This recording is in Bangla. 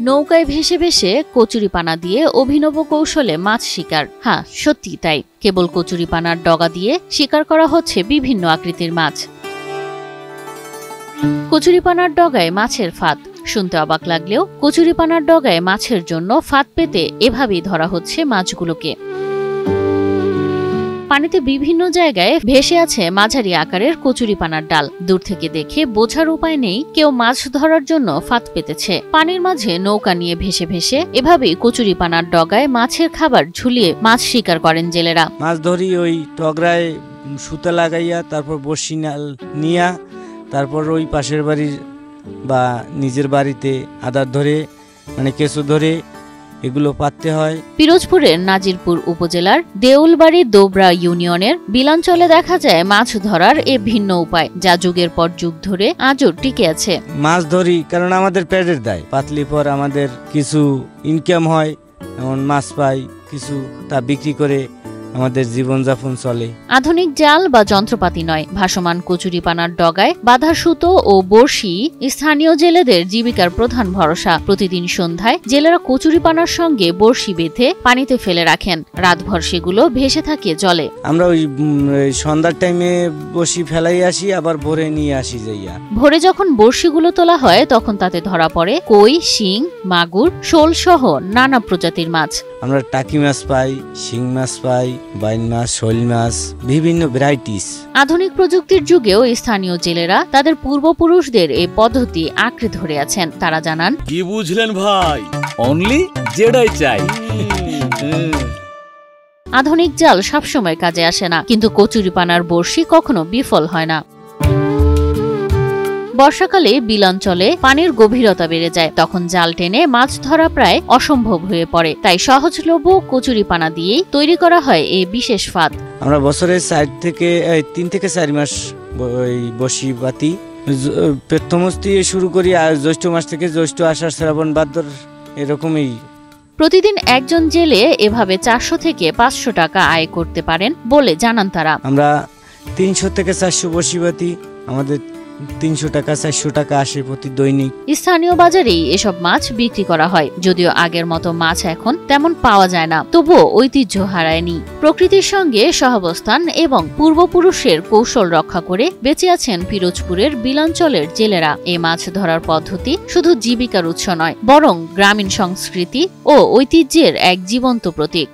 নৌকায় ভেসে ভেসে কচুরিপানা দিয়ে অভিনব কৌশলে মাছ শিকার। হ্যাঁ, সত্যি তাই। কেবল কচুরিপানার ডগা দিয়ে শিকার করা হচ্ছে বিভিন্ন আকৃতির মাছ। কচুরিপানার ডগায় মাছের ফাঁদ। শুনতে অবাক লাগলেও কচুরিপানার ডগায় মাছের জন্য ফাঁদ পেতে এভাবেই ধরা হচ্ছে মাছগুলোকে। পানিতে বিভিন্ন জায়গায় ভেসে আছে মাঝারি আকারের কচুরিপানার ডাল। দূর থেকে দেখে বোঝার উপায় নেই কেউ মাছ ধরার জন্য ফাঁদ পেতেছে। পানির মাঝে নৌকা নিয়ে ভেসে ভেসে এভাবেই কচুরিপানার ডগায় মাছের খাবার ঝুলিয়ে মাছ শিকার করেন জেলেরা। মাছ ধরি ওই টগরায় সুতা লাগাইয়া, তারপর বড়শি নিয়া, তারপর ওই পাশের বাড়ির বা নিজের বাড়িতে আদার ধরে মানে কেঁচো ধরে এগুলো পাততে হয়। পিরোজপুরের নাজিরপুর উপজেলার দেউলবাড়ি দোবরা ইউনিয়নের বিলাঞ্চলে দেখা যায় মাছ ধরার এ ভিন্ন উপায়, যা যুগের পর যুগ ধরে আজও টিকে আছে। মাছ ধরি কারণ আমাদের পেটের দায়, পাতলি পর আমাদের কিছু ইনকাম হয়, এমন মাছ পাই কিছু, তা বিক্রি করে আমাদের জীবনযাপন চলে। আধুনিক জাল বা যন্ত্রপাতি নয়, ভাসমান কচুরিপানার ডগায় বাঁধা সুতো ও বড়শি স্থানীয় জেলেদের জীবিকার প্রধান ভরসা। প্রতিদিন সন্ধ্যায় জেলেরা কচুরিপানার সঙ্গে বড়শি বেঁধে পানিতে ফেলে রাখেন। রাতভর সেগুলো ভেসে থাকে জলে। আমরা ওই সন্ধ্যার টাইমে বড়শি ফেলাই আসি, আবার ভোরে নিয়ে আসি যাইয়া। ভোরে যখন বড়শিগুলো তোলা হয় তখন তাতে ধরা পড়ে কই, শিং, মাগুর, শোল সহ নানা প্রজাতির মাছ। আমরা টাকি মাছ পাই, শিং মাছ পাই, বাইন মাছ, শোল মাছ, বিভিন্ন ভ্যারাইটিস। আধুনিক প্রযুক্তির যুগেও স্থানীয় জেলেরা তাদের পূর্বপুরুষদের এই পদ্ধতি আঁকড়ে ধরে আছেন। তারা জানান, কি বুঝলেন ভাই, অনলি যেটাই চাই। আধুনিক জাল সবসময় কাজে আসে না, কিন্তু কচুরিপানার বড়শি কখনো বিফল হয় না। বর্ষাকালে বিলাঞ্চলে পানির গভীরতা বেড়ে যায়, তখন জাল টেনে মাছ ধরা প্রায় অসম্ভব হয়ে পড়ে। তাই সহজলভ্য কচুরিপানা দিয়েই তৈরি করা হয় এই বিশেষ ফাঁদ। আমরা বছরে 3 থেকে 4 মাস বসি পাতি। প্রথমস্তি শুরু করি জ্যৈষ্ঠ মাস থেকে, জ্যৈষ্ঠ, আষাঢ়, শ্রাবণ, ভাদ্র, এরকমই। প্রতিদিন একজন জেলে এভাবে 400 থেকে 500 টাকা আয় করতে পারেন বলে জানান তারা। আমরা 300 থেকে 400 বসি পাতি, আমাদের 300 টাকা 400 টাকা আসে প্রতি দৈনিক। স্থানীয় বাজারেই এসব মাছ বিক্রি করা হয়। যদিও আগের মতো মাছ এখন তেমন পাওয়া যায় না, তবুও ঐতিহ্য হারায়নি। প্রকৃতির সঙ্গে সহাবস্থান এবং পূর্বপুরুষের কৌশল রক্ষা করে বেঁচে আছেন পিরোজপুরের বিলাঞ্চলের জেলেরা। এই মাছ ধরার পদ্ধতি শুধু জীবিকার উৎস নয়, বরং গ্রামীণ সংস্কৃতি ও ঐতিহ্যের এক জীবন্ত প্রতীক।